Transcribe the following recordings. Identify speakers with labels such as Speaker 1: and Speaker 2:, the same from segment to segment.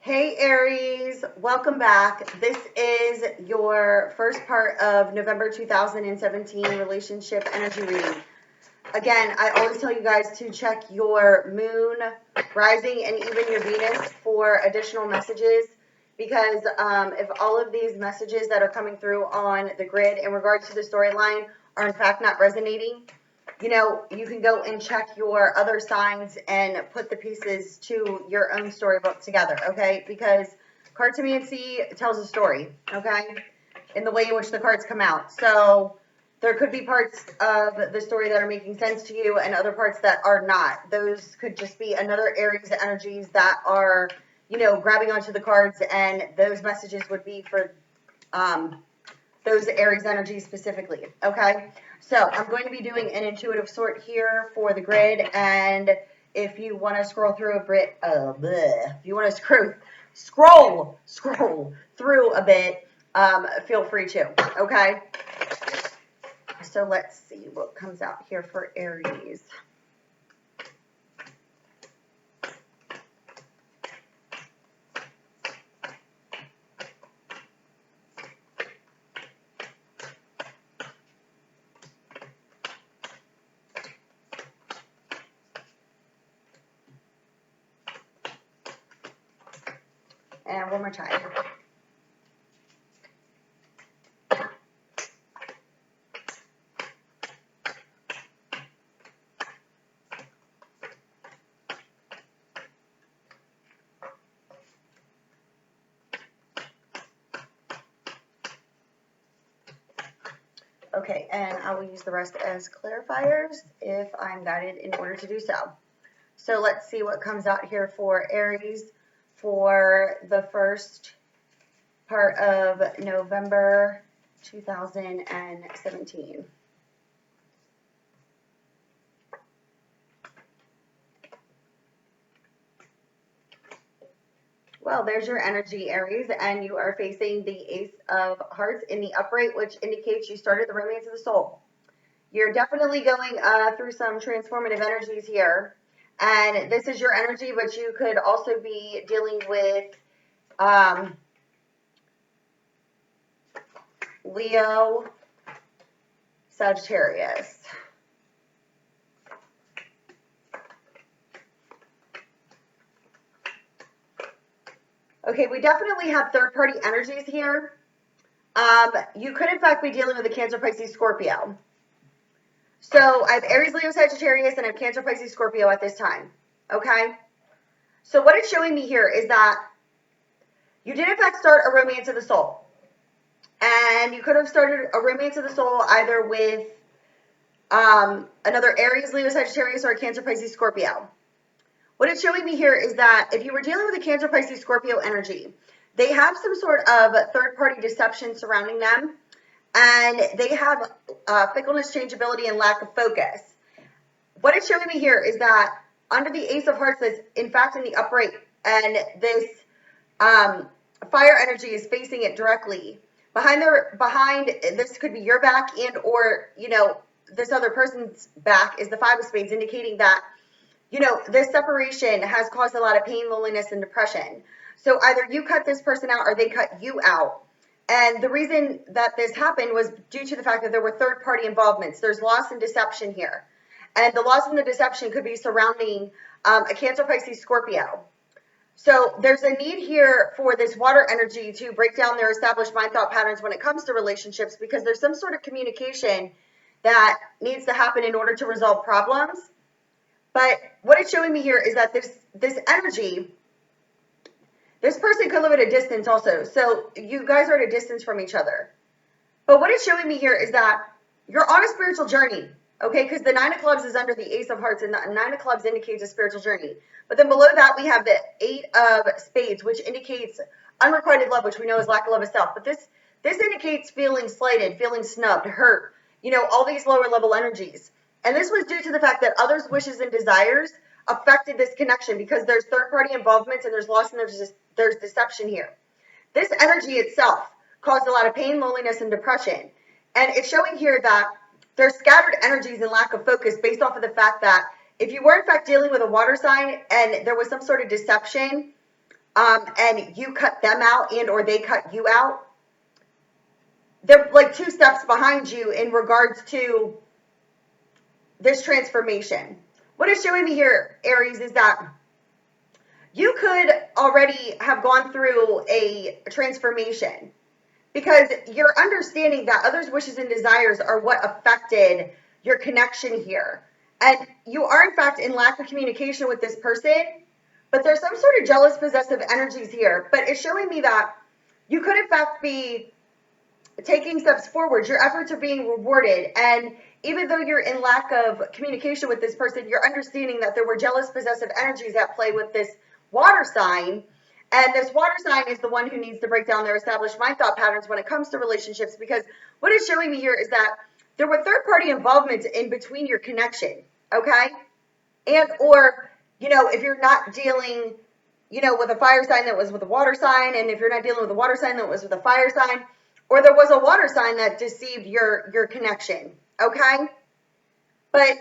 Speaker 1: Hey Aries, welcome back. This is your first part of November 2017 relationship energy reading. Again, I always tell you guys to check your moon, rising, and even your Venus for additional messages because if all of these messages that are coming through on the grid in regards to the storyline are in fact not resonating, you can go and check your other signs and put the pieces to your own storybook together, okay? Because cartomancy tells a story, okay? In the way in which the cards come out. So there could be parts of the story that are making sense to you and other parts that are not. Those could just be another Aries energies that are, grabbing onto the cards, and those messages would be for those Aries energies specifically, okay? So I'm going to be doing an intuitive sort here for the grid, and if you want to scroll through a bit, if you want to scroll through a bit, feel free to, okay? So let's see what comes out here for Aries. And one more time. Okay, and I will use the rest as clarifiers if I'm guided in order to do so. So let's see what comes out here for Aries for the first part of November 2017. Well, there's your energy, Aries, and you are facing the Ace of Hearts in the upright, which indicates you started the romance of the soul. You're definitely going through some transformative energies here, and this is your energy, but you could also be dealing with Leo, Sagittarius. Okay, we definitely have third-party energies here. You could, in fact, be dealing with a Cancer, Pisces, Scorpio. So I have Aries, Leo, Sagittarius, and I have Cancer, Pisces, Scorpio at this time. Okay? So what it's showing me here is that you did, in fact, start a romance of the soul. And you could have started a romance of the soul either with another Aries, Leo, Sagittarius, or a Cancer, Pisces, Scorpio. What it's showing me here is that if you were dealing with a Cancer, Pisces, Scorpio energy, they have some sort of third-party deception surrounding them, and they have fickleness, changeability, and lack of focus. What it's showing me here is that under the Ace of Hearts that's in fact in the upright, and this fire energy is facing it directly. Behind this could be your back and or, this other person's back is the Five of Spades, indicating that this separation has caused a lot of pain, loneliness, and depression. So either you cut this person out or they cut you out. And the reason that this happened was due to the fact that there were third-party involvements. There's loss and deception here. And the loss and the deception could be surrounding a Cancer, Pisces, Scorpio. So there's a need here for this water energy to break down their established mind thought patterns when it comes to relationships, because there's some sort of communication that needs to happen in order to resolve problems. But what it's showing me here is that this energy, this person could live at a distance also. So you guys are at a distance from each other. But what it's showing me here is that you're on a spiritual journey, okay? Because the Nine of Clubs is under the Ace of Hearts, and the Nine of Clubs indicates a spiritual journey. But then below that, we have the Eight of Spades, which indicates unrequited love, which we know is lack of love of self. But this indicates feeling slighted, feeling snubbed, hurt, all these lower level energies. And this was due to the fact that others' wishes and desires affected this connection, because there's third-party involvements and there's loss and there's deception here. This energy itself caused a lot of pain, loneliness, and depression. And it's showing here that there's scattered energies and lack of focus based off of the fact that if you were in fact dealing with a water sign and there was some sort of deception, and you cut them out and or they cut you out. They're like 2 steps behind you in regards to this transformation. What is showing me here, Aries, is that you could already have gone through a transformation because you're understanding that others' wishes and desires are what affected your connection here. And you are, in fact, in lack of communication with this person, but there's some sort of jealous, possessive energies here. But it's showing me that you could, in fact, be taking steps forward. Your efforts are being rewarded. And even though you're in lack of communication with this person, you're understanding that there were jealous, possessive energies at play with this water sign. And this water sign is the one who needs to break down their established mind thought patterns when it comes to relationships, because what it's showing me here is that there were third-party involvement in between your connection, okay? And or, you know, if you're not dealing, you know, with a fire sign that was with a water sign, and if you're not dealing with a water sign that was with a fire sign, or there was a water sign that deceived your connection, okay? But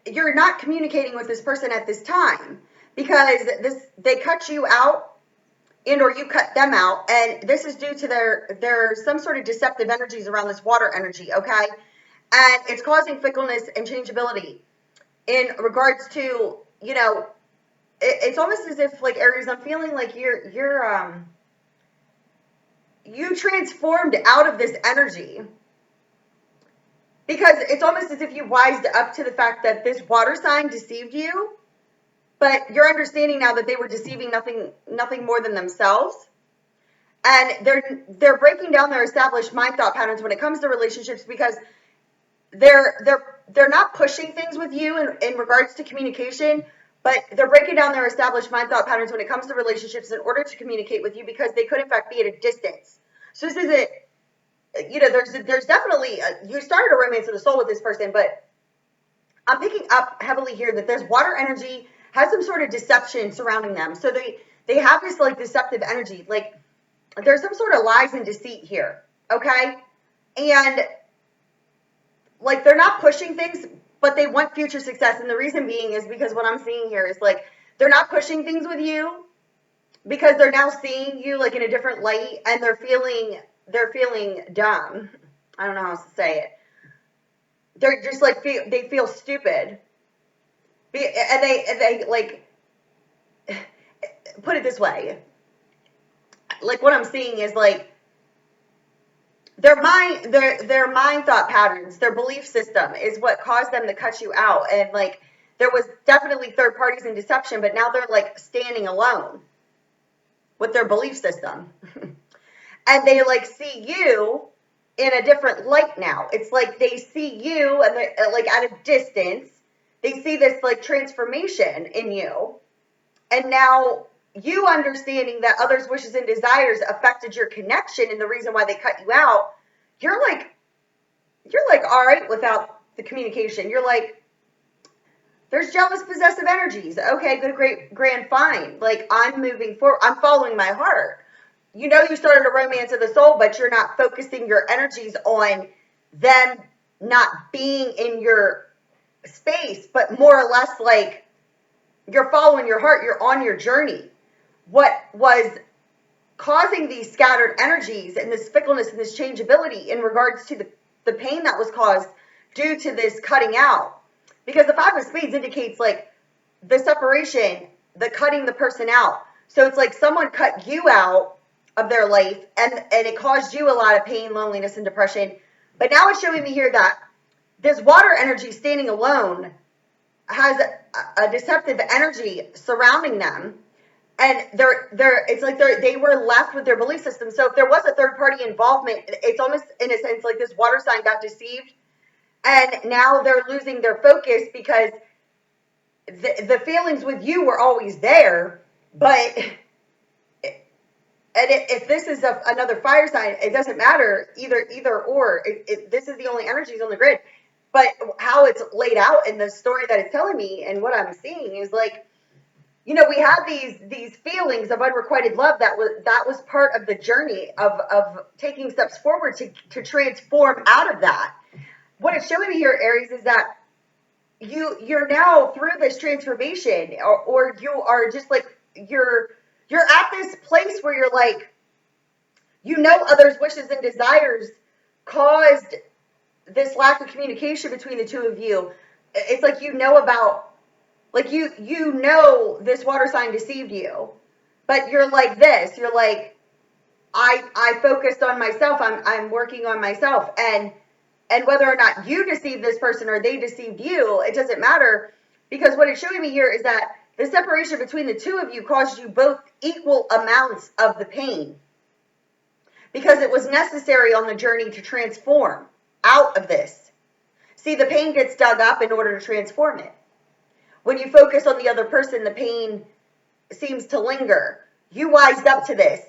Speaker 1: you're not communicating with this person at this time because they cut you out and or you cut them out, and this is due to their some sort of deceptive energies around this water energy, okay? And it's causing fickleness and changeability in regards to, you know, it's almost as if, like, Aries, I'm feeling like you transformed out of this energy because it's almost as if you wised up to the fact that this water sign deceived you. But you're understanding now that they were deceiving nothing more than themselves. And they're breaking down their established mind thought patterns when it comes to relationships, because they're not pushing things with you in regards to communication, but they're breaking down their established mind thought patterns when it comes to relationships in order to communicate with you, because they could in fact be at a distance. So this isn't, you know, there's definitely you started a romance of the soul with this person, but I'm picking up heavily here that there's water energy has some sort of deception surrounding them. So they have this like deceptive energy. Like there's some sort of lies and deceit here. Okay. And like they're not pushing things, but they want future success. And the reason being is because what I'm seeing here is like they're not pushing things with you because they're now seeing you like in a different light, and they're feeling dumb. I don't know how else to say it. They're just like they feel stupid. And they like, put it this way, like what I'm seeing is like their mind thought patterns, their belief system is what caused them to cut you out. And like there was definitely third parties in deception, but now they're like standing alone with their belief system. And they like see you in a different light now. It's like they see you and they're like at a distance. They see this like transformation in you, and now you understanding that others' wishes and desires affected your connection and the reason why they cut you out. You're like all right without the communication. You're like, there's jealous, possessive energies. Okay, good, great, grand, fine. Like I'm moving forward. I'm following my heart. You know, you started a romance of the soul, but you're not focusing your energies on them not being in your space, but more or less like you're following your heart, you're on your journey. What was causing these scattered energies and this fickleness and this changeability in regards to the pain that was caused due to this cutting out? Because the Five of Spades indicates like the separation, the cutting the person out. So it's like someone cut you out of their life, and it caused you a lot of pain, loneliness, and depression. But now it's showing me here that this water energy standing alone has a deceptive energy surrounding them, and it's like they were left with their belief system. So if there was a third party involvement, it's almost in a sense like this water sign got deceived, and now they're losing their focus because the feelings with you were always there, but if this is another fire sign, it doesn't matter either or. This is the only energies on the grid. But how it's laid out in the story that it's telling me and what I'm seeing is like, you know, we had these feelings of unrequited love that was part of the journey of taking steps forward to transform out of that. What it's showing me here, Aries, is that you're now through this transformation, or you are just like you're like, you know, others' wishes and desires caused this lack of communication between the two of you. It's like you know about, like you know this water sign deceived you, but you're like this. You're like, I focused on myself. I'm working on myself, and whether or not you deceived this person or they deceived you, it doesn't matter, because what it's showing me here is that the separation between the two of you caused you both equal amounts of the pain, because it was necessary on the journey to transform out of this. See, the pain gets dug up in order to transform it. When you focus on the other person, the pain seems to linger. You wised up to this.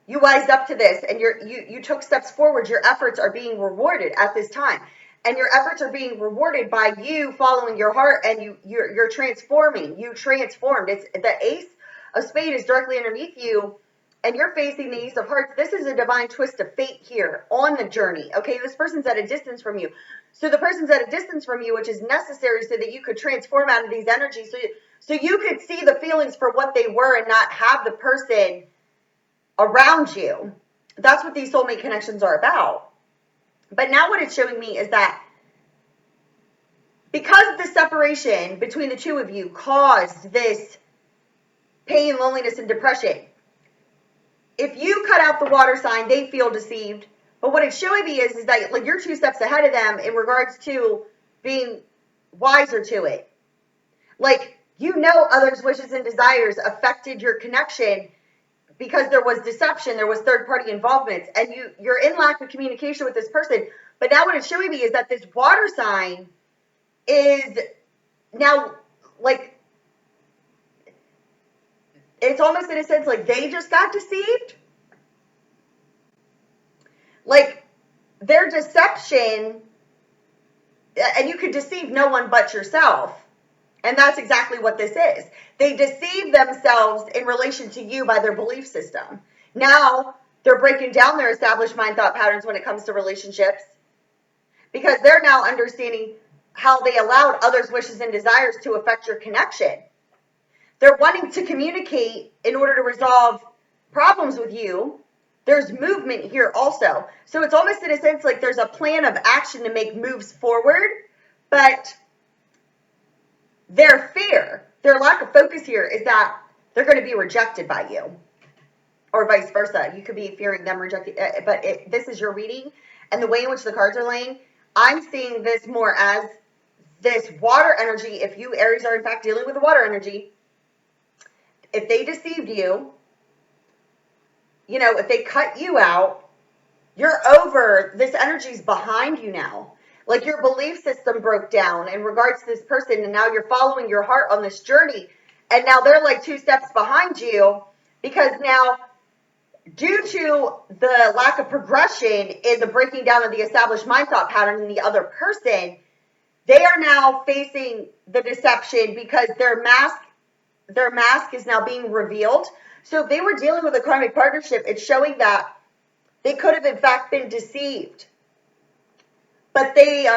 Speaker 1: You wised up to this, and you took steps forward. Your efforts are being rewarded at this time. And your efforts are being rewarded by you following your heart, and you're transforming. You transformed. It's the Ace of Spades is directly underneath you, and you're facing the Ace of Hearts. This is a divine twist of fate here on the journey, okay? This person's at a distance from you. So the person's at a distance from you, which is necessary so that you could transform out of these energies, so you could see the feelings for what they were and not have the person around you. That's what these soulmate connections are about. But now what it's showing me is that because the separation between the two of you caused this pain, loneliness, and depression, if you cut out the water sign, they feel deceived. But what it's showing me is that, like, you're 2 steps ahead of them in regards to being wiser to it. Like, you know others' wishes and desires affected your connection because there was deception, there was third-party involvement, and you're in lack of communication with this person. But now what it's showing me is that this water sign is now, like, it's almost in a sense like they just got deceived. Like, their deception, and you could deceive no one but yourself. And that's exactly what this is. They deceive themselves in relation to you by their belief system. Now, they're breaking down their established mind thought patterns when it comes to relationships, because they're now understanding how they allowed others' wishes and desires to affect your connection. They're wanting to communicate in order to resolve problems with you. There's movement here also. So it's almost in a sense like there's a plan of action to make moves forward, but their fear, their lack of focus here is that they're going to be rejected by you, or vice versa. You could be fearing them rejecting, but this is your reading, and the way in which the cards are laying, I'm seeing this more as this water energy. If you, Aries, are in fact dealing with the water energy, if they deceived you, you know, if they cut you out, you're over. This energy's behind you now. Like, your belief system broke down in regards to this person, and now you're following your heart on this journey, and now they're like 2 steps behind you, because now, due to the lack of progression in the breaking down of the established mind thought pattern in the other person, they are now facing the deception because their mask is now being revealed. So if they were dealing with a karmic partnership, it's showing that they could have in fact been deceived, but they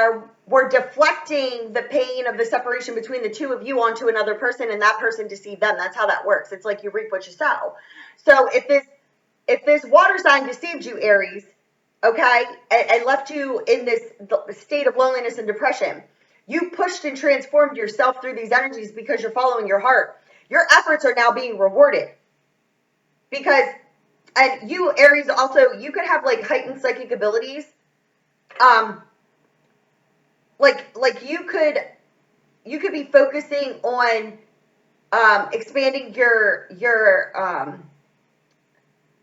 Speaker 1: were deflecting the pain of the separation between the two of you onto another person, and that person deceived them. That's how that works. It's like you reap what you sow. So if this water sign deceived you, Aries, okay, and left you in this state of loneliness and depression, you pushed and transformed yourself through these energies because you're following your heart. Your efforts are now being rewarded. Because, and you, Aries, also, you could have like heightened psychic abilities. Like you could be focusing on expanding your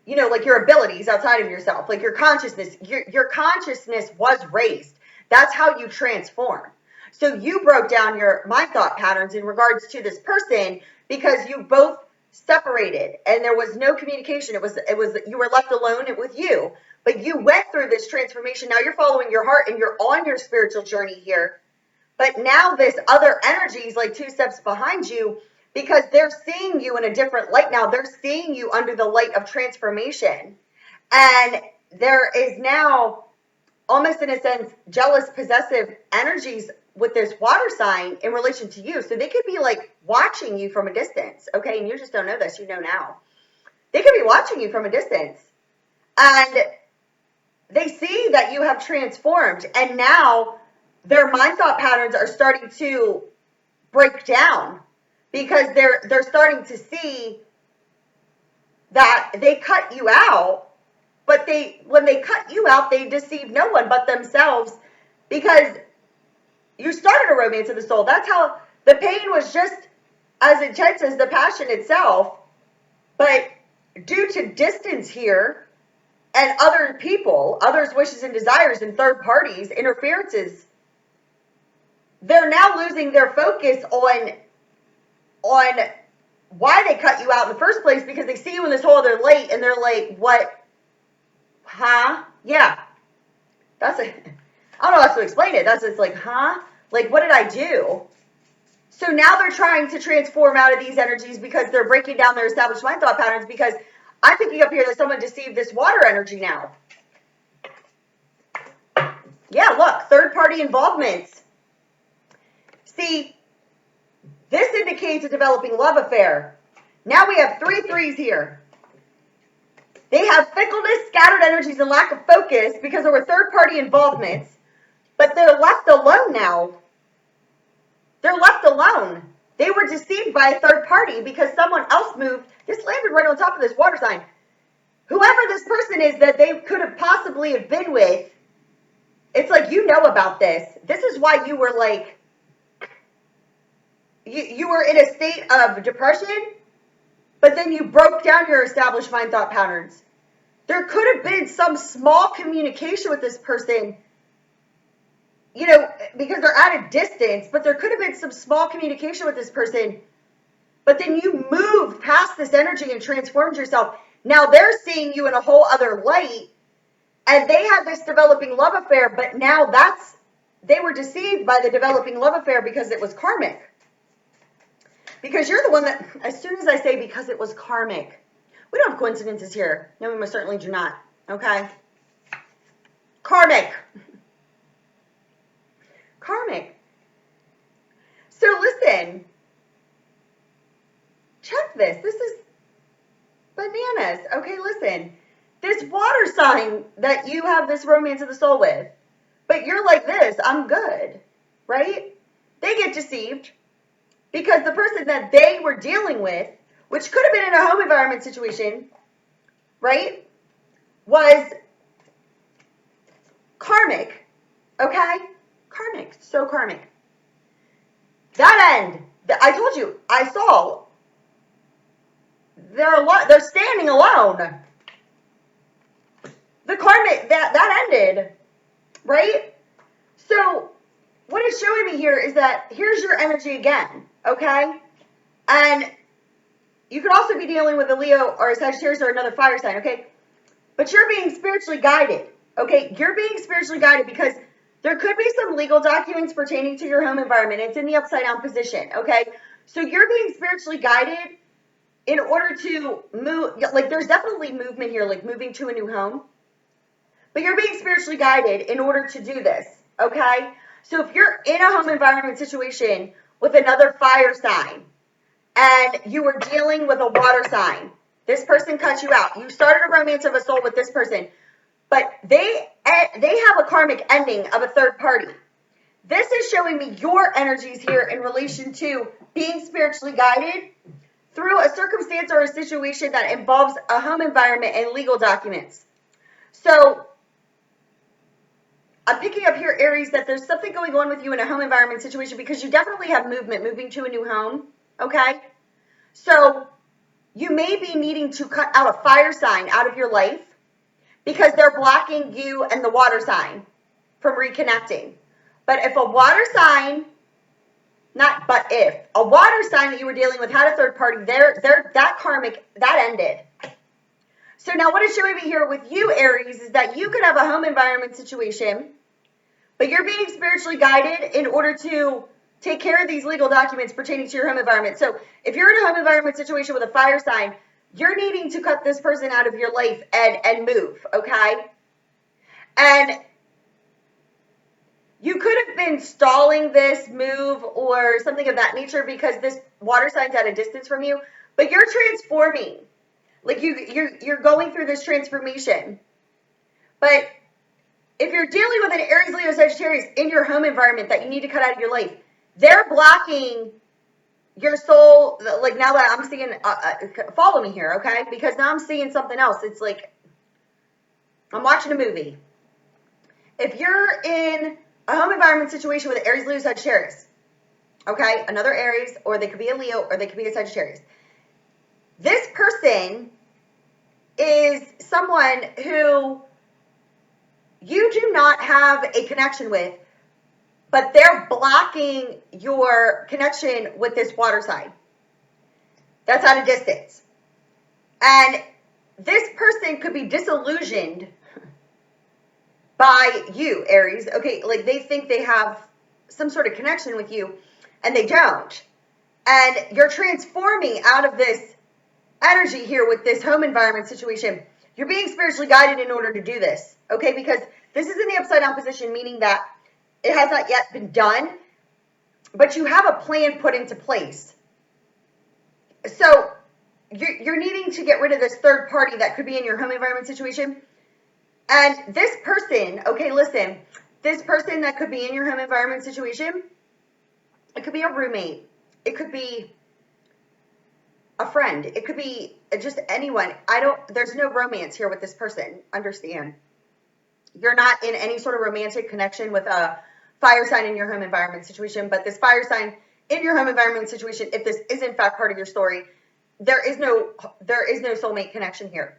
Speaker 1: you know, like your abilities outside of yourself, like your consciousness. Your consciousness was raised. That's how you transform. So you broke down your mind thought patterns in regards to this person because you both separated and there was no communication. It was you were left alone with you. But you went through this transformation. Now you're following your heart and you're on your spiritual journey here. But now this other energy is like 2 steps behind you because they're seeing you in a different light now. They're seeing you under the light of transformation. And there is now, almost in a sense, jealous, possessive energies with this water sign in relation to you. So they could be like watching you from a distance, okay? And you just don't know this. You know now. They could be watching you from a distance. And they see that you have transformed. And now their mind thought patterns are starting to break down because they're starting to see that they cut you out. But when they cut you out, they deceive no one but themselves, because you started a romance of the soul. That's how the pain was just as intense as the passion itself. But due to distance here and other people, others' wishes and desires and third parties, interferences, they're now losing their focus on why they cut you out in the first place, because they see you in this whole other light and they're like, what? Huh? Yeah. I don't know how to explain it. That's just like, huh? Like, what did I do? So now they're trying to transform out of these energies because they're breaking down their established mind thought patterns, because I'm picking up here that someone deceived this water energy now. Yeah, look, third party involvements. See, this indicates a developing love affair. Now we have 3 threes here. They have fickleness, scattered energies, and lack of focus because there were third-party involvements, but they're left alone now. They're left alone. They were deceived by a third party because someone else moved. This landed right on top of this water sign. Whoever this person is that they could have possibly have been with, it's like, you know about this. This is why you were like, you were in a state of depression, but then you broke down your established mind thought patterns. There could have been some small communication with this person, you know, because they're at a distance, but there could have been some small communication with this person, but then you moved past this energy and transformed yourself. Now they're seeing you in a whole other light, and they had this developing love affair, but now they were deceived by the developing love affair because it was karmic. Because you're the one that, as soon as I say because it was karmic, we don't have coincidences here. No, we most certainly do not. Okay? Karmic. Karmic. So listen. Check this. This is bananas. Okay, listen. This water sign that you have this romance of the soul with, but you're like this, I'm good. Right? They get deceived. Because the person that they were dealing with, which could have been in a home environment situation, right, was karmic, okay? Karmic, so karmic. That end, I told you, I saw, they're standing alone. The karmic, that ended, right? So what it's showing me here is that here's your energy again. Okay? And you could also be dealing with a Leo or a Sagittarius or another fire sign, okay? But you're being spiritually guided, okay? You're being spiritually guided because there could be some legal documents pertaining to your home environment. It's in the upside down position, okay? So you're being spiritually guided in order to move. Like, there's definitely movement here, like moving to a new home. But you're being spiritually guided in order to do this, okay? So if you're in a home environment situation with another fire sign, and you were dealing with a water sign, this person cut you out. You started a romance of a soul with this person, but they have a karmic ending of a third party. This is showing me your energies here in relation to being spiritually guided through a circumstance or a situation that involves a home environment and legal documents. So I'm picking up here, Aries, that there's something going on with you in a home environment situation because you definitely have movement, moving to a new home, okay? So you may be needing to cut out a fire sign out of your life because they're blocking you and the water sign from reconnecting. But if a water sign, if a water sign that you were dealing with had a third party, that karmic, that ended. So now what is showing me here with you, Aries, is that you could have a home environment situation, but you're being spiritually guided in order to take care of these legal documents pertaining to your home environment. So if you're in a home environment situation with a fire sign, you're needing to cut this person out of your life and move, okay? And you could have been stalling this move or something of that nature because this water sign's at a distance from you, but you're transforming. Like you're going through this transformation. But if you're dealing with an Aries, Leo, Sagittarius in your home environment that you need to cut out of your life, they're blocking your soul. Like now that I'm seeing, follow me here, okay? Because now I'm seeing something else. It's like I'm watching a movie. If you're in a home environment situation with an Aries, Leo, Sagittarius, okay? Another Aries, or they could be a Leo, or they could be a Sagittarius. This person is someone who you do not have a connection with, but they're blocking your connection with this water sign that's at a distance. And this person could be disillusioned by you, Aries. Okay, like they think they have some sort of connection with you, and they don't. And you're transforming out of this energy here with this home environment situation. You're being spiritually guided in order to do this, okay? Because this is in the upside down position, meaning that it has not yet been done, but you have a plan put into place. So you're needing to get rid of this third party that could be in your home environment situation. And this person, okay, listen, this person that could be in your home environment situation, it could be a roommate. It could be a friend. It could be just anyone. There's no romance here with this person. Understand. You're not in any sort of romantic connection with a fire sign in your home environment situation, but this fire sign in your home environment situation, if this is in fact part of your story, there is no soulmate connection here.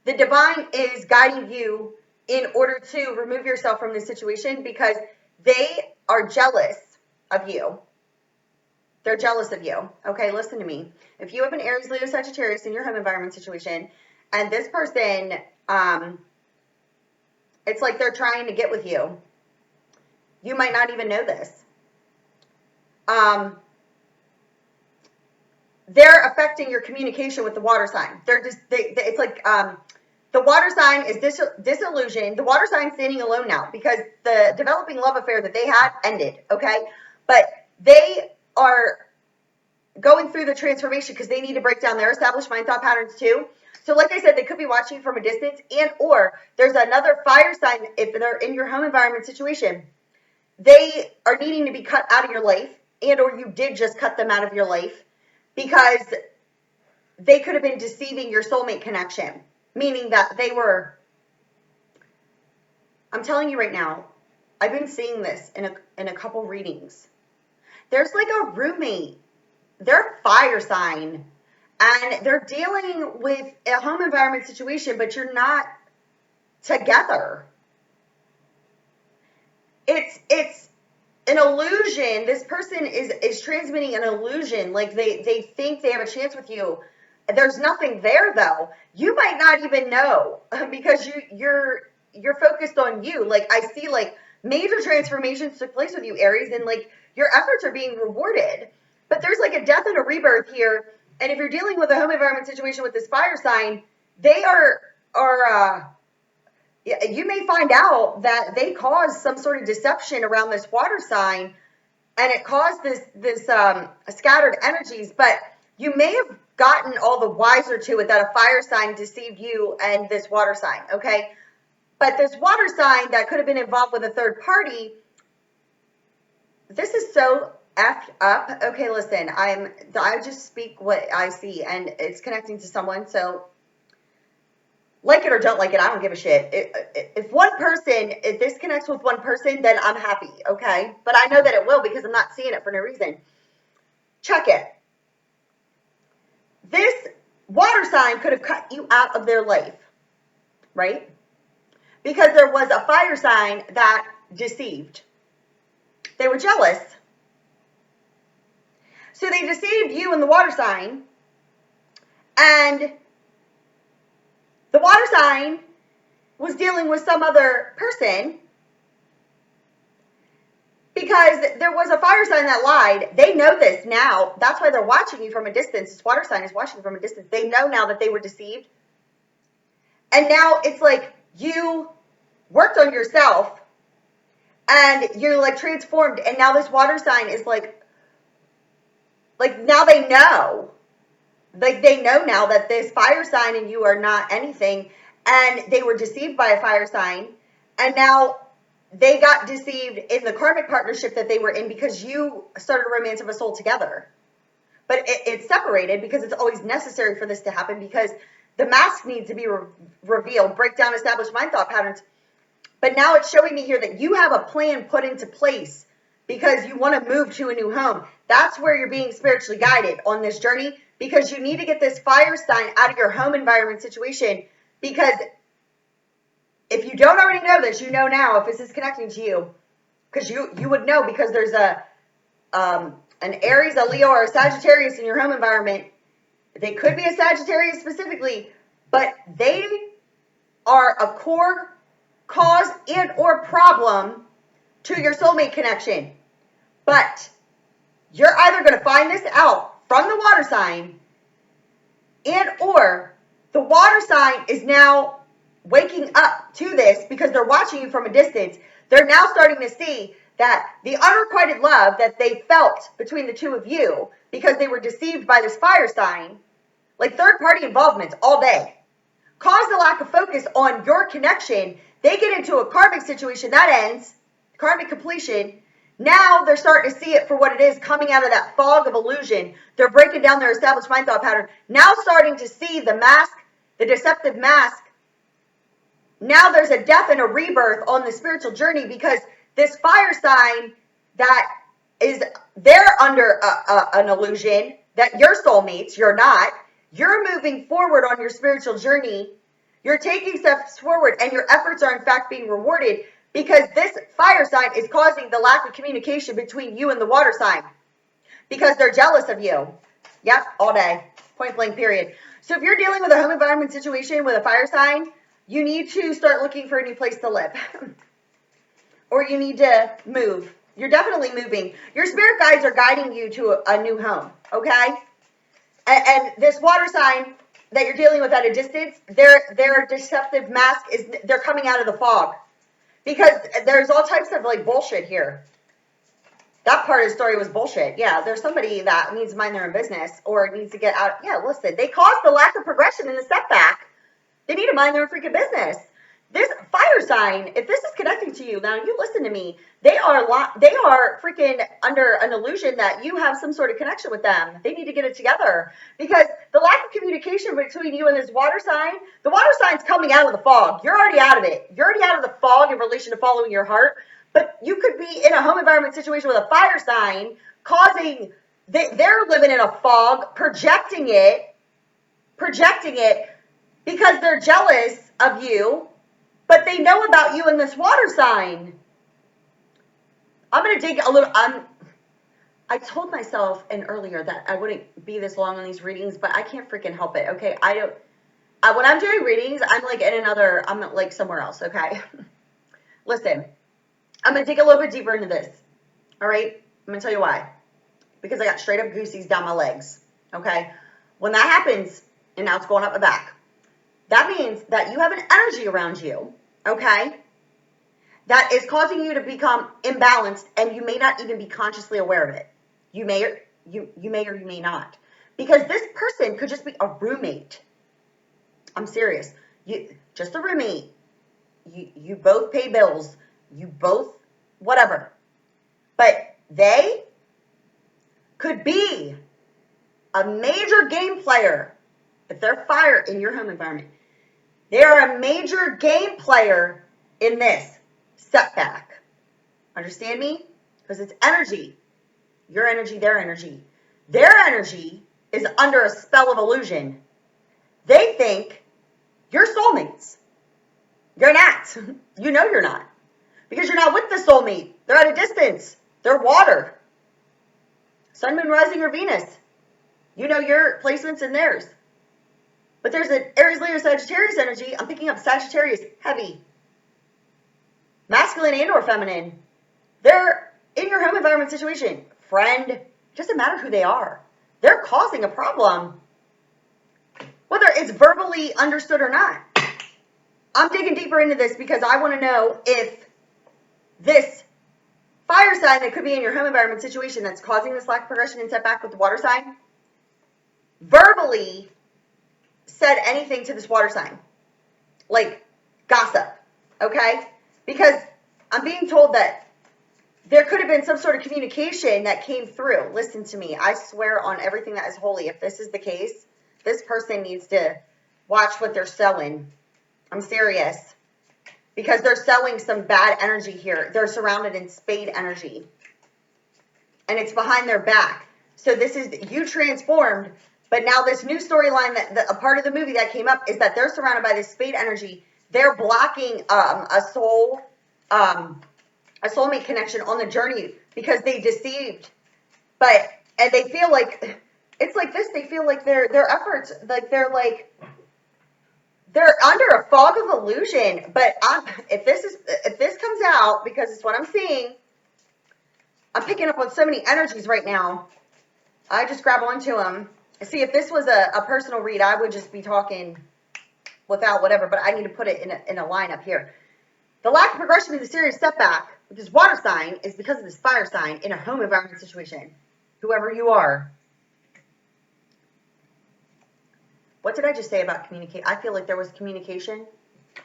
Speaker 1: The divine is guiding you in order to remove yourself from this situation because they are jealous of you. They're jealous of you. Okay, listen to me. If you have an Aries, Leo, Sagittarius in your home environment situation, and this person, it's like they're trying to get with you. You might not even know this. They're affecting your communication with the water sign. It's like the water sign is disillusioned. The water sign's standing alone now because the developing love affair that they had ended, okay? But they are going through the transformation because they need to break down their established mind thought patterns too. So like I said, they could be watching you from a distance, and or there's another fire sign if they're in your home environment situation. They are needing to be cut out of your life, and or you did just cut them out of your life because they could have been deceiving your soulmate connection, meaning that they were, I'm telling you right now, I've been seeing this in a couple readings. There's like a roommate, they're fire sign, and they're dealing with a home environment situation, but you're not together. It's an illusion. This person is transmitting an illusion. Like they think they have a chance with you. There's nothing there though. You might not even know because you're focused on you. Like I see like major transformations took place with you, Aries, and like your efforts are being rewarded. But there's like a death and a rebirth here. And if you're dealing with a home environment situation with this fire sign, they are you may find out that they caused some sort of deception around this water sign, and it caused this scattered energies. But you may have gotten all the wiser to it that a fire sign deceived you and this water sign. Okay, but this water sign that could have been involved with a third party. This is so effed up. Okay, listen, I just speak what I see, and it's connecting to someone. So, like it or don't like it, I don't give a shit. If this connects with one person, then I'm happy, okay? But I know that it will because I'm not seeing it for no reason. Check it. This water sign could have cut you out of their life, right? Because there was a fire sign that deceived. They were jealous. So they deceived you and the water sign, and the water sign was dealing with some other person because there was a fire sign that lied. They know this now. That's why they're watching you from a distance. This water sign is watching you from a distance. They know now that they were deceived. And now it's like you worked on yourself and you're like transformed. And now this water sign is like now they know. Like, they know now that this fire sign and you are not anything, and they were deceived by a fire sign, and now they got deceived in the karmic partnership that they were in because you started a romance of a soul together. But it's separated because it's always necessary for this to happen, because the mask needs to be revealed, break down established mind thought patterns. But now it's showing me here that you have a plan put into place because you want to move to a new home. That's where you're being spiritually guided on this journey, because you need to get this fire sign out of your home environment situation. Because if you don't already know this, you know now if this is connecting to you, because you would know, because there's an Aries, a Leo, or a Sagittarius in your home environment. They could be a Sagittarius specifically, but they are a core cause and or problem to your soulmate connection. But you're either going to find this out from the water sign, and or the water sign is now waking up to this because they're watching you from a distance. They're now starting to see that the unrequited love that they felt between the two of you, because they were deceived by this fire sign, like third-party involvements all day, caused a lack of focus on your connection. They get into a karmic situation that ends, karmic completion. Now they're starting to see it for what it is, coming out of that fog of illusion. They're breaking down their established mind thought pattern, now starting to see the mask, the deceptive mask. Now there's a death and a rebirth on the spiritual journey, because this fire sign that is, they're under an illusion that you're soulmates, you're not. You're moving forward on your spiritual journey. You're taking steps forward, and your efforts are in fact being rewarded, because this fire sign is causing the lack of communication between you and the water sign, because they're jealous of you. Yep, all day, point blank, period. So if you're dealing with a home environment situation with a fire sign, you need to start looking for a new place to live. Or you need to move. You're definitely moving. Your spirit guides are guiding you to a new home, okay? And this water sign that you're dealing with at a distance, their deceptive mask is, they're coming out of the fog. Because there's all types of like bullshit here. That part of the story was bullshit. Yeah, there's somebody that needs to mind their own business or needs to get out. Yeah, listen, they caused the lack of progression and the setback. They need to mind their own freaking business. This fire sign, if this is connecting to you, now you listen to me. They are freaking under an illusion that you have some sort of connection with them. They need to get it together, because the lack of communication between you and this water sign, the water sign's coming out of the fog. You're already out of it. You're already out of the fog in relation to following your heart. But you could be in a home environment situation with a fire sign causing, they're living in a fog, projecting it because they're jealous of you. But they know about you in this water sign. I'm going to dig a little. I told myself earlier that I wouldn't be this long on these readings, but I can't freaking help it, okay? When I'm doing readings, I'm like I'm like somewhere else, okay? Listen, I'm going to dig a little bit deeper into this, all right? I'm going to tell you why. Because I got straight up goosies down my legs, okay? When that happens, and now it's going up my back, that means that you have an energy around you, okay, that is causing you to become imbalanced, and you may not even be consciously aware of it. You may or you may not. Because this person could just be a roommate. I'm serious. Just a roommate. You both pay bills. You both whatever. But they could be a major game player if they're fire in your home environment. They are a major game player in this setback. Understand me? Because it's energy. Your energy, their energy. Their energy is under a spell of illusion. They think you're soulmates. You're not. You know you're not. Because you're not with the soulmate. They're at a distance. They're water. Sun, moon, rising, or Venus. You know your placements and theirs. But there's an Aries, Leo, Sagittarius energy. I'm picking up Sagittarius, heavy. Masculine and or feminine. They're in your home environment situation. Friend, doesn't matter who they are. They're causing a problem. Whether it's verbally understood or not. I'm digging deeper into this because I want to know if this fire sign that could be in your home environment situation that's causing this lack of progression and setback with the water sign, verbally said anything to this water sign, like gossip, okay? Because I'm being told that there could have been some sort of communication that came through. Listen to me. I swear on everything that is holy, if this is the case, this person needs to watch what they're selling. I'm serious. Because they're selling some bad energy here. They're surrounded in spade energy. And it's behind their back. So this is you transformed. But now this new storyline, that a part of the movie that came up is that they're surrounded by this spade energy. They're blocking a soulmate connection on the journey because they deceived. And they feel like, it's like this, they feel like their efforts, they're under a fog of illusion. But if this comes out, because it's what I'm seeing, I'm picking up on so many energies right now. I just grab onto them. See, if this was a personal read, I would just be talking without whatever, but I need to put it in a lineup here. The lack of progression is a serious setback with this water sign is because of this fire sign in a home environment situation. Whoever you are. What did I just say about communicate? I feel like there was communication.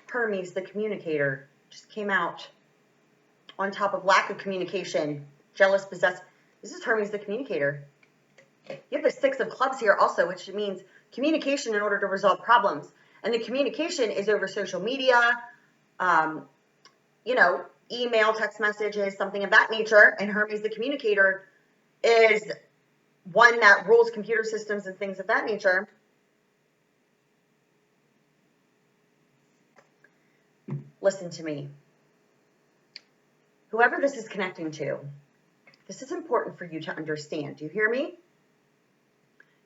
Speaker 1: Hermes, the communicator, just came out on top of lack of communication. Jealous, possessed. This is Hermes, the communicator. You have the 6 of clubs here also, which means communication in order to resolve problems. And the communication is over social media, email, text messages, something of that nature. And Hermes, the communicator, is one that rules computer systems and things of that nature. Listen to me. Whoever this is connecting to, this is important for you to understand. Do you hear me?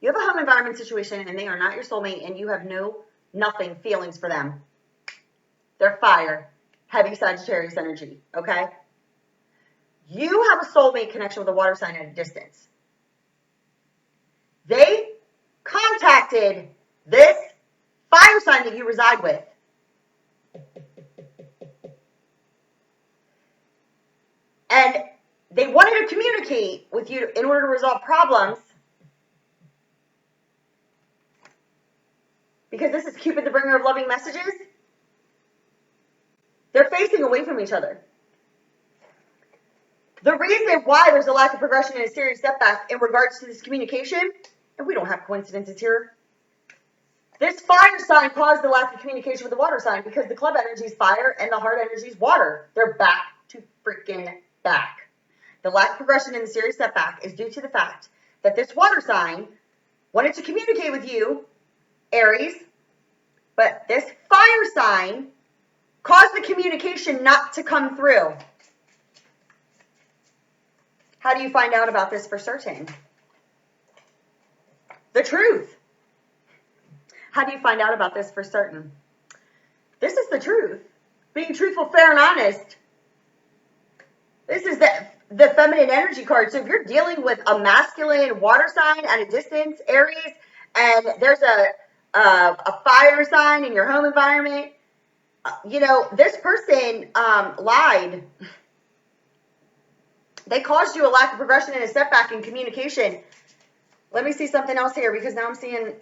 Speaker 1: You have a home environment situation and they are not your soulmate and you have nothing feelings for them. They're fire, heavy Sagittarius energy, okay? You have a soulmate connection with a water sign at a distance. They contacted this fire sign that you reside with. And they wanted to communicate with you in order to resolve problems. Because this is Cupid, the bringer of loving messages. They're facing away from each other. The reason why there's a lack of progression and a serious setback in regards to this communication, and we don't have coincidences here, this fire sign caused the lack of communication with the water sign because the club energy is fire and the heart energy is water. They're back to freaking back. The lack of progression and the serious setback is due to the fact that this water sign wanted to communicate with you, Aries, but this fire sign caused the communication not to come through. How do you find out about this for certain? The truth. How do you find out about this for certain? This is the truth. Being truthful, fair, and honest. This is the feminine energy card. So if you're dealing with a masculine water sign at a distance, Aries, and there's a fire sign in your home environment, this person lied. They caused you a lack of progression and a setback in communication. Let me see something else here, because now I'm seeing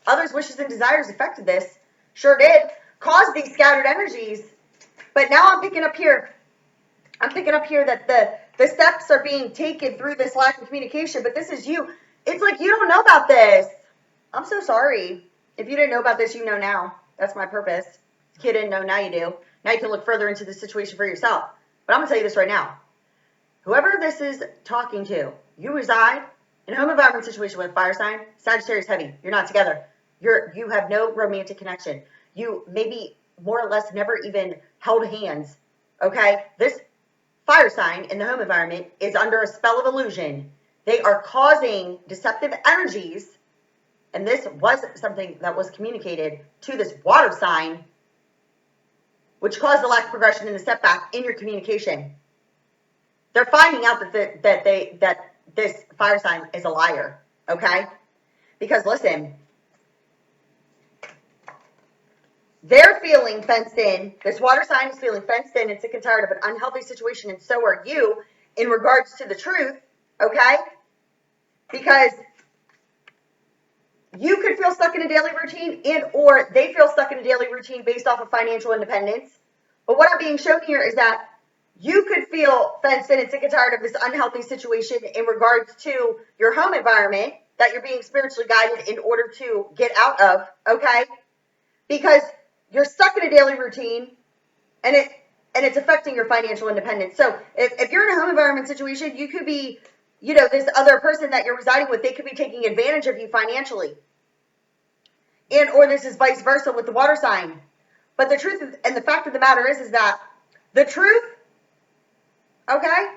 Speaker 1: others' wishes and desires affected this. Sure did. Caused these scattered energies. But now I'm picking up here that the steps are being taken through this lack of communication. But this is you. It's like you don't know about this. I'm so sorry. If you didn't know about this, you know now. That's my purpose. If you didn't know, now you do. Now you can look further into the situation for yourself. But I'm going to tell you this right now. Whoever this is talking to, you reside in a home environment situation with a fire sign, Sagittarius heavy. You're not together. You have no romantic connection. You maybe more or less never even held hands. Okay? This fire sign in the home environment is under a spell of illusion. They are causing deceptive energies. And this was something that was communicated to this water sign, which caused a lack of progression and a setback in your communication. They're finding out that this fire sign is a liar, okay? Because listen, they're feeling fenced in. This water sign is feeling fenced in and sick and tired of an unhealthy situation, and so are you in regards to the truth, okay? Because you could feel stuck in a daily routine, and or they feel stuck in a daily routine based off of financial independence. But what I'm being shown here is that you could feel fenced in and sick and tired of this unhealthy situation in regards to your home environment that you're being spiritually guided in order to get out of, okay? Because you're stuck in a daily routine and it's affecting your financial independence. So if you're in a home environment situation, you could be, this other person that you're residing with, they could be taking advantage of you financially. And or this is vice versa with the water sign. But the truth and the fact of the matter is that the truth, okay,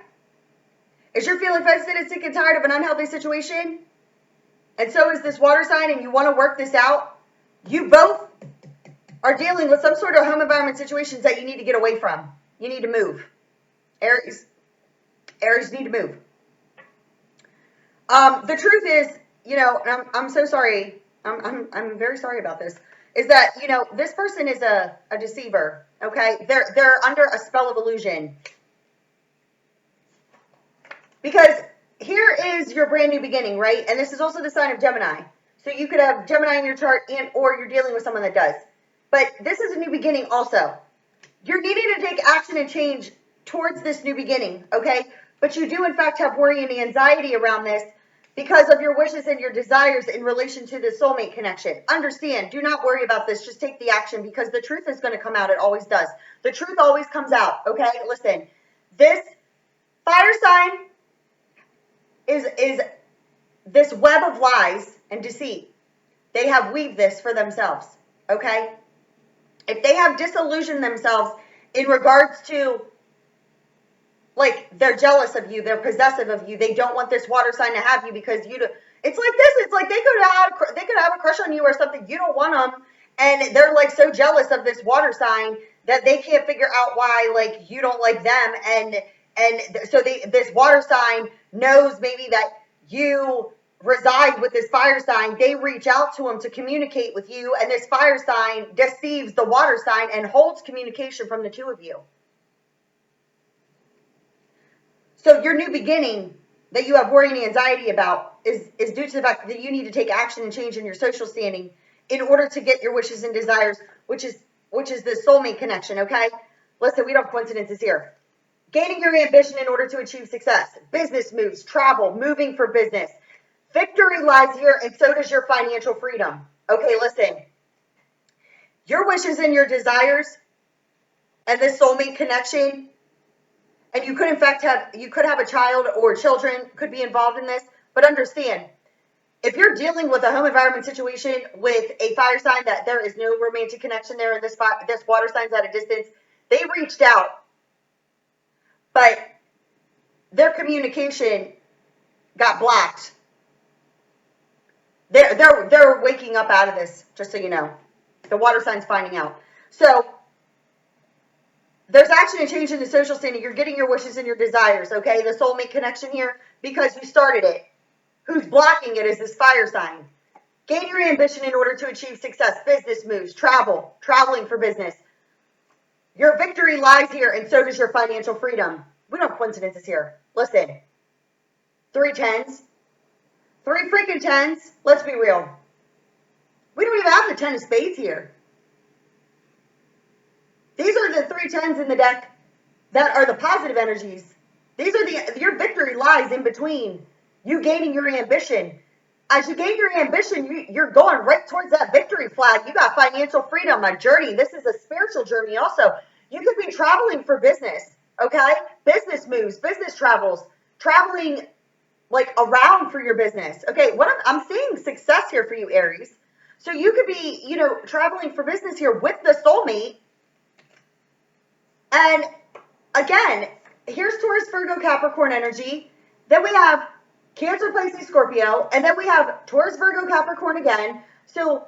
Speaker 1: is you're feeling fenced in and sick and tired of an unhealthy situation, and so is this water sign, and you want to work this out. You both are dealing with some sort of home environment situations that you need to get away from. You need to move. Aries need to move. The truth is, and I'm so sorry. I'm very sorry about this. Is that, this person is a deceiver. Okay, they're under a spell of illusion. Because here is your brand new beginning, right? And this is also the sign of Gemini. So you could have Gemini in your chart, and or you're dealing with someone that does. But this is a new beginning also. You're needing to take action and change towards this new beginning, okay? But you do, in fact, have worry and anxiety around this because of your wishes and your desires in relation to the soulmate connection. Understand, do not worry about this. Just take the action because the truth is going to come out. It always does. The truth always comes out, okay? Listen, this fire sign is this web of lies and deceit. They have weaved this for themselves, okay? If they have disillusioned themselves in regards to, like, they're jealous of you, they're possessive of you, they don't want this water sign to have you because you do. It's like this. It's like they could have a crush on you or something. You don't want them, and they're like so jealous of this water sign that they can't figure out why, like, you don't like them, and so this water sign knows maybe that you reside with this fire sign. They reach out to him to communicate with you, and this fire sign deceives the water sign and holds communication from the two of you. So your new beginning that you have worry and anxiety about is due to the fact that you need to take action and change in your social standing in order to get your wishes and desires, which is the soulmate connection, okay? Listen, we don't have coincidences here. Gaining your ambition in order to achieve success. Business moves, travel, moving for business. Victory lies here, and so does your financial freedom. Okay, listen. Your wishes and your desires and this soulmate connection, and you could in fact have a child or children could be involved in this, but understand, if you're dealing with a home environment situation with a fire sign that there is no romantic connection there, and this water sign's at a distance, they reached out, but their communication got blocked. They're waking up out of this, just so you know. The water sign's finding out. So there's action and change in the social standing. You're getting your wishes and your desires, okay? The soulmate connection here, because you started it. Who's blocking it is this fire sign. Gain your ambition in order to achieve success. Business moves, traveling for business. Your victory lies here, and so does your financial freedom. We don't have coincidences here. Listen. 3 tens. 3 freaking tens. Let's be real. We don't even have the 10 of spades here. These are the 3 tens in the deck that are the positive energies. These are your victory lies in between you gaining your ambition. As you gain your ambition, you're going right towards that victory flag. You got financial freedom, a journey. This is a spiritual journey also. You could be traveling for business, okay? Business moves, business travels, traveling like around for your business. Okay, I'm seeing success here for you, Aries. So you could be, traveling for business here with the soulmate. And again, here's Taurus, Virgo, Capricorn energy. Then we have Cancer, Pisces, Scorpio. And then we have Taurus, Virgo, Capricorn again. So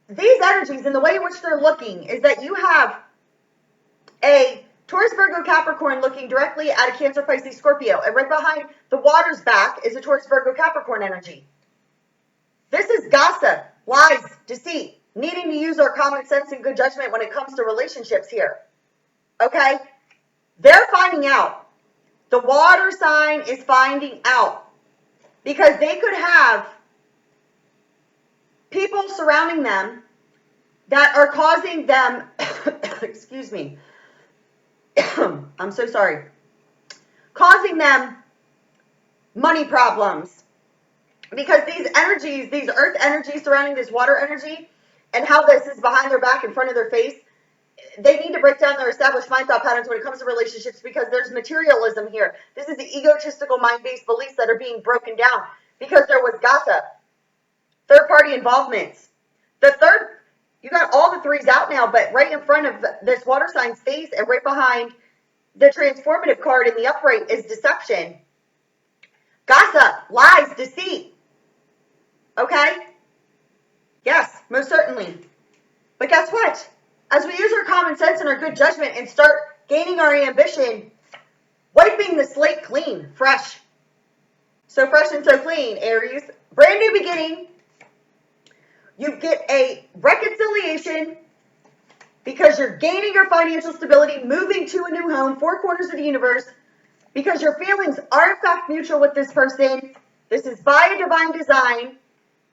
Speaker 1: these energies and the way in which they're looking is that you have a Taurus, Virgo, Capricorn looking directly at a Cancer, Pisces, Scorpio. And right behind the water's back is a Taurus, Virgo, Capricorn energy. This is gossip, lies, deceit, needing to use our common sense and good judgment when it comes to relationships here. Okay? They're finding out. The water sign is finding out. Because they could have people surrounding them that are causing them, excuse me, I'm so sorry, causing them money problems. Because these energies, these earth energies surrounding this water energy, and how this is behind their back, in front of their face, they need to break down their established mind thought patterns when it comes to relationships, because there's materialism here. This is the egotistical mind-based beliefs that are being broken down because there was gossip, third-party involvements. You got all the threes out now, but right in front of this water sign's face and right behind the transformative card in the upright is deception. Gossip, lies, deceit. Okay? Yes, most certainly. But guess what? As we use our common sense and our good judgment and start gaining our ambition, wiping the slate clean, fresh. So fresh and so clean, Aries. Brand new beginning. You get a reconciliation because you're gaining your financial stability, moving to a new home, four corners of the universe, because your feelings are in fact mutual with this person. This is by a divine design.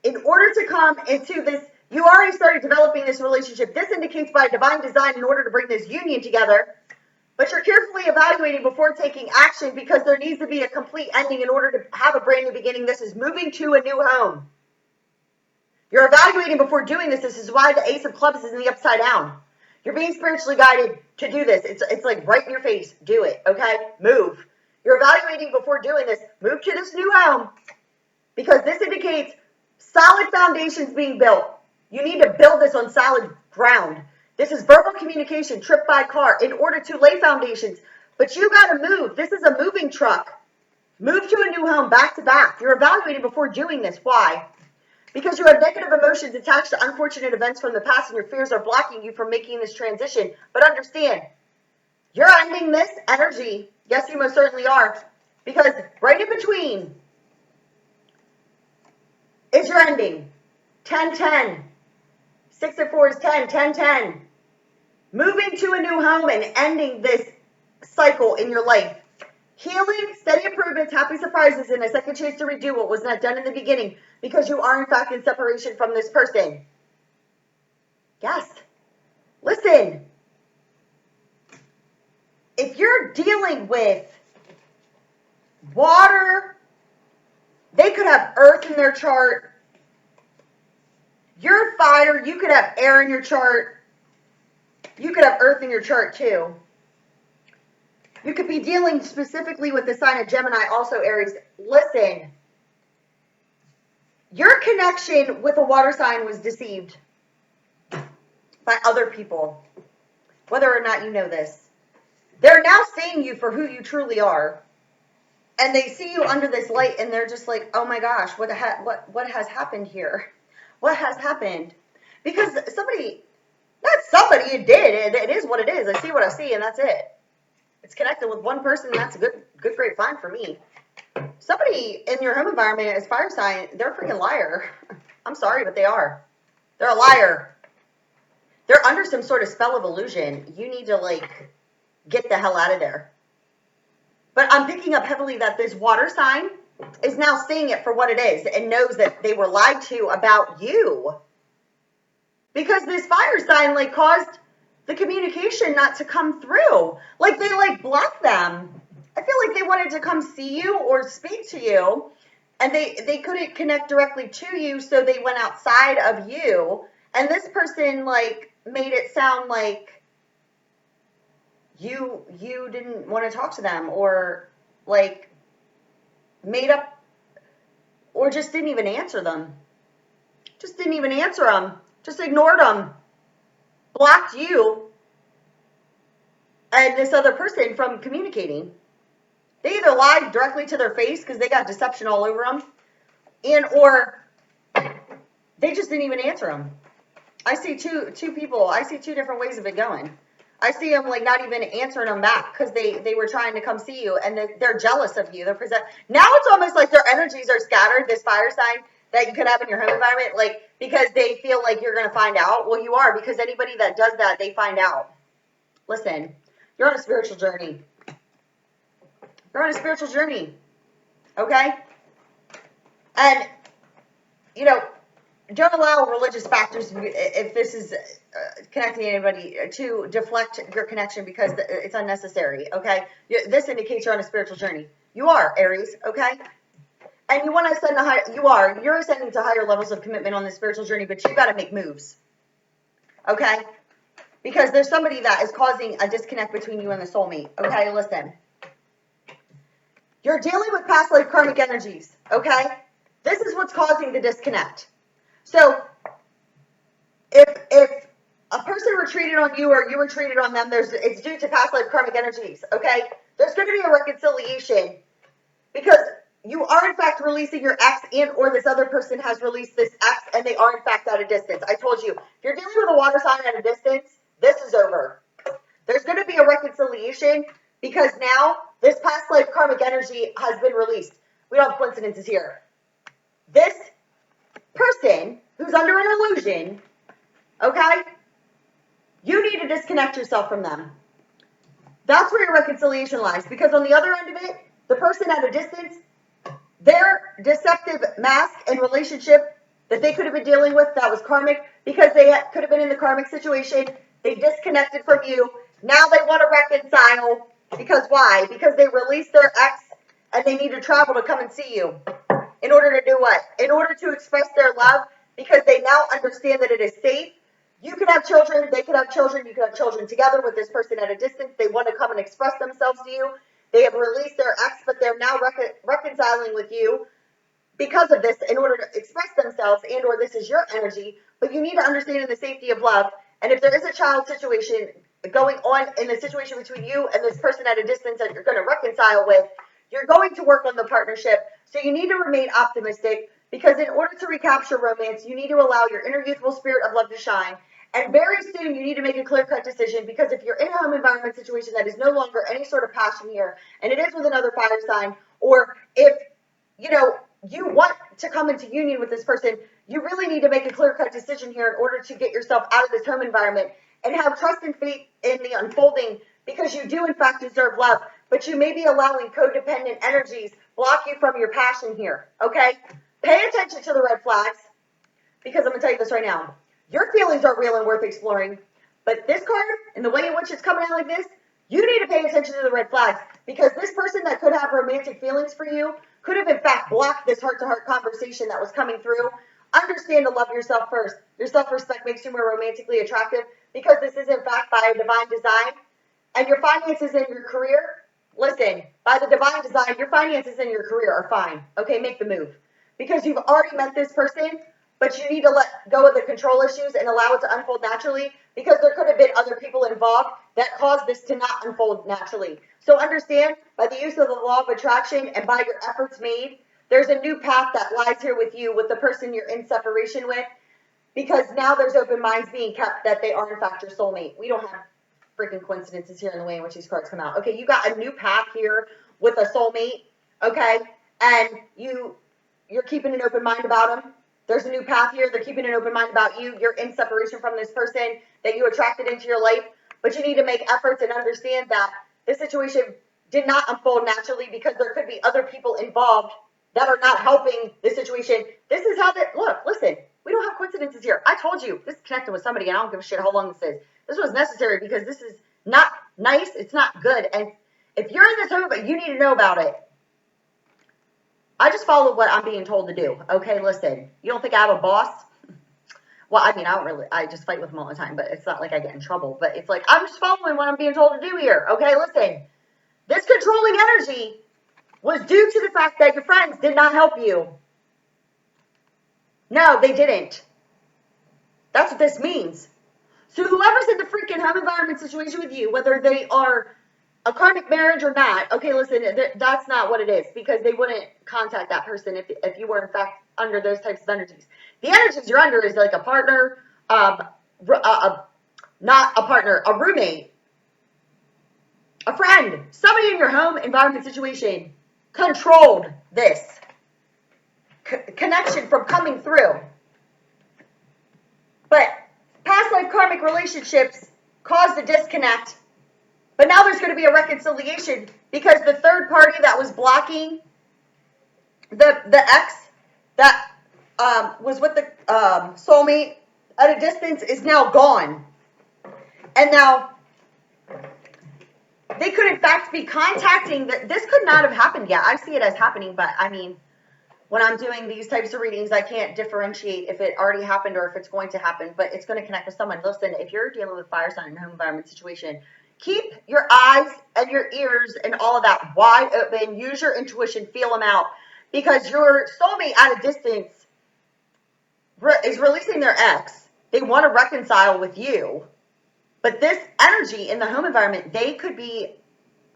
Speaker 1: In order to come into this, you already started developing this relationship. This indicates by divine design in order to bring this union together. But you're carefully evaluating before taking action because there needs to be a complete ending in order to have a brand new beginning. This is moving to a new home. You're evaluating before doing this. This is why the Ace of Clubs is in the upside down. You're being spiritually guided to do this. It's like right in your face. Do it, okay? Move. You're evaluating before doing this. Move to this new home because this indicates solid foundations being built. You need to build this on solid ground. This is verbal communication, trip by car, in order to lay foundations. But you got to move. This is a moving truck. Move to a new home back to back. You're evaluating before doing this. Why? Because you have negative emotions attached to unfortunate events from the past and your fears are blocking you from making this transition. But understand, you're ending this energy. Yes, you most certainly are. Because right in between is your ending. 10-10. 6 and 4 is 10. 10-10. Moving to a new home and ending this cycle in your life. Healing, steady improvements, happy surprises, and a second chance to redo what was not done in the beginning because you are in fact in separation from this person. Yes. Listen. If you're dealing with water, they could have earth in their chart. You're fire, you could have air in your chart. You could have earth in your chart too. You could be dealing specifically with the sign of Gemini, also Aries. Listen, your connection with a water sign was deceived by other people, whether or not you know this. They're now seeing you for who you truly are, and they see you under this light, and they're just like, oh my gosh, what has happened here? What has happened? Because somebody, not somebody, it did. It is what it is. I see what I see, and that's it. It's connected with one person, and that's a good, great find for me. Somebody in your home environment is fire sign. They're a freaking liar. I'm sorry, but they are. They're a liar. They're under some sort of spell of illusion. You need to, like, get the hell out of there. But I'm picking up heavily that this water sign is now seeing it for what it is and knows that they were lied to about you. Because this fire sign, like, caused the communication not to come through. Like, they, like, blocked them. I feel like they wanted to come see you or speak to you, and they couldn't connect directly to you, so they went outside of you. And this person, like, made it sound like you didn't want to talk to them, or, like, made up, or just didn't even answer them. Just didn't even answer them. Just ignored them. Blocked you and this other person from communicating. They either lied directly to their face because they got deception all over them, or they just didn't even answer them. I see two people. I see two different ways of it going. I see them, like, not even answering them back because they were trying to come see you, and they're jealous of you. Now it's almost like their energies are scattered, this fire sign that you could have in your home environment, like, because they feel like you're going to find out. Well, you are, because anybody that does that, they find out. Listen, you're on a spiritual journey. You're on a spiritual journey, okay? And, you know, don't allow religious factors, if this is connecting anybody, to deflect your connection because it's unnecessary, okay? This indicates you're on a spiritual journey. You are, Aries, okay? And you want to ascend you're ascending to higher levels of commitment on the spiritual journey, but you got to make moves, okay? Because there's somebody that is causing a disconnect between you and the soulmate, okay? Listen. You're dealing with past life karmic energies, okay? This is what's causing the disconnect. So, if a person retreated on you or you retreated on them, it's due to past life karmic energies, okay? There's going to be a reconciliation because you are in fact releasing your ex, and or this other person has released this ex and they are in fact at a distance. I told you, if you're dealing with a water sign at a distance, this is over. There's going to be a reconciliation because now this past life karmic energy has been released. We don't have coincidences here. This person who's under an illusion, okay, you need to disconnect yourself from them. That's where your reconciliation lies, because on the other end of it, the person at a distance, their deceptive mask and relationship that they could have been dealing with that was karmic, because they could have been in the karmic situation, they disconnected from you. Now they want to reconcile, because why? Because they released their ex and they need to travel to come and see you. In order to do what? In order to express their love, because they now understand that it is safe. You could have children, they could have children, you could have children together with this person at a distance. They want to come and express themselves to you. They have released their ex, but they're now reconciling with you because of this in order to express themselves, and or this is your energy. But you need to understand in the safety of love. And if there is a child situation going on in the situation between you and this person at a distance that you're going to reconcile with, you're going to work on the partnership. So you need to remain optimistic, because in order to recapture romance, you need to allow your inner youthful spirit of love to shine. And very soon you need to make a clear-cut decision, because if you're in a home environment situation that is no longer any sort of passion here, and it is with another fire sign, or if, you want to come into union with this person, you really need to make a clear-cut decision here in order to get yourself out of this home environment and have trust and faith in the unfolding, because you do in fact deserve love, but you may be allowing codependent energies block you from your passion here, okay? Pay attention to the red flags, because I'm going to tell you this right now. Your feelings are real and worth exploring, but this card, and the way in which it's coming out like this, you need to pay attention to the red flags, because this person that could have romantic feelings for you could have in fact blocked this heart-to-heart conversation that was coming through. Understand to love yourself first. Your self-respect makes you more romantically attractive, because this is in fact by a divine design. And your finances and your career, listen, by the divine design, your finances and your career are fine. Okay, make the move. Because you've already met this person, but you need to let go of the control issues and allow it to unfold naturally, because there could have been other people involved that caused this to not unfold naturally. So understand, by the use of the law of attraction and by your efforts made, there's a new path that lies here with you, with the person you're in separation with, because now there's open minds being kept that they are in fact your soulmate. We don't have freaking coincidences here in the way in which these cards come out. Okay, you got a new path here with a soulmate, okay, and you're keeping an open mind about them. There's a new path here. They're keeping an open mind about you. You're in separation from this person that you attracted into your life, but you need to make efforts and understand that this situation did not unfold naturally, because there could be other people involved that are not helping the situation. This is how listen, we don't have coincidences here. I told you, this is connected with somebody, and I don't give a shit how long this is. This was necessary, because this is not nice. It's not good. And if you're in this home, you need to know about it. I just follow what I'm being told to do. Okay, listen, you don't think I have a boss? Well, I mean, I just fight with them all the time, but it's not like I get in trouble. But it's like, I'm just following what I'm being told to do here. Okay, listen, this controlling energy was due to the fact that your friends did not help you. No, they didn't. That's what this means. So whoever's in the freaking home environment situation with you, whether they are a karmic marriage or not, okay, listen, that's not what it is, because they wouldn't contact that person if you were in fact under those types of energies. The energies you're under is like a partner, not a partner, a roommate, a friend, somebody in your home environment situation controlled this connection from coming through. But past life karmic relationships caused a disconnect. But now there's going to be a reconciliation, because the third party that was blocking the ex that was with the soulmate at a distance is now gone. And now they could in fact be contacting, this could not have happened yet. I see it as happening, but I mean, when I'm doing these types of readings, I can't differentiate if it already happened or if it's going to happen, but it's going to connect with someone. Listen, if you're dealing with fire sign and home environment situation, keep your eyes and your ears and all of that wide open. Use your intuition, feel them out, because your soulmate at a distance is releasing their ex. They want to reconcile with you, but this energy in the home environment, they could be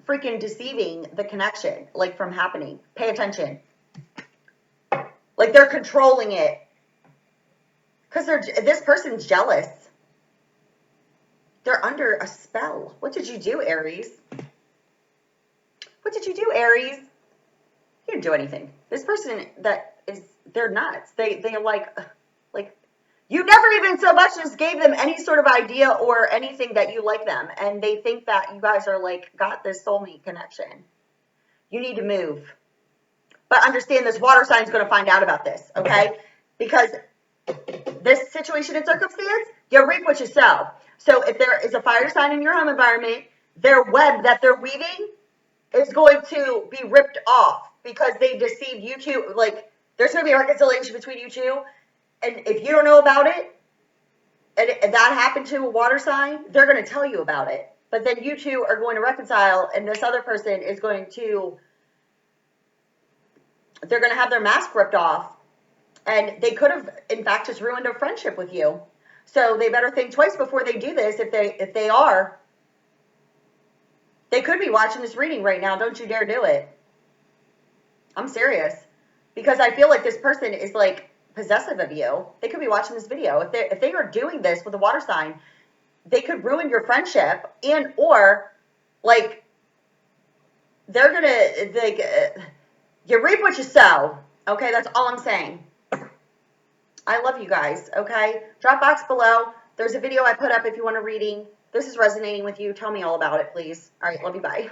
Speaker 1: freaking deceiving the connection, like from happening. Pay attention. Like they're controlling it. Because this person's jealous. They're under a spell. What did you do, Aries? What did you do, Aries? You didn't do anything. This person they're nuts. They're like, you never even so much as gave them any sort of idea or anything that you like them. And they think that you guys are like, got this soulmate connection. You need to move. But understand this water sign is going to find out about this, okay? Because this situation and circumstance, you reap what you sow. So if there is a fire sign in your home environment, their web that they're weaving is going to be ripped off because they deceived you two. Like, there's going to be a reconciliation between you two. And if you don't know about it, and that happened to a water sign, they're going to tell you about it. But then you two are going to reconcile, and this other person is going to... they're going to have their mask ripped off, and they could have, in fact, just ruined a friendship with you. So they better think twice before they do this. If they are, they could be watching this reading right now. Don't you dare do it. I'm serious, because I feel like this person is like possessive of you. They could be watching this video. If they are doing this with a water sign, they could ruin your friendship, and or like they're gonna you reap what you sow. Okay, that's all I'm saying. I love you guys, okay? Drop box below. There's a video I put up if you want a reading. This is resonating with you. Tell me all about it, please. All right, love you, bye.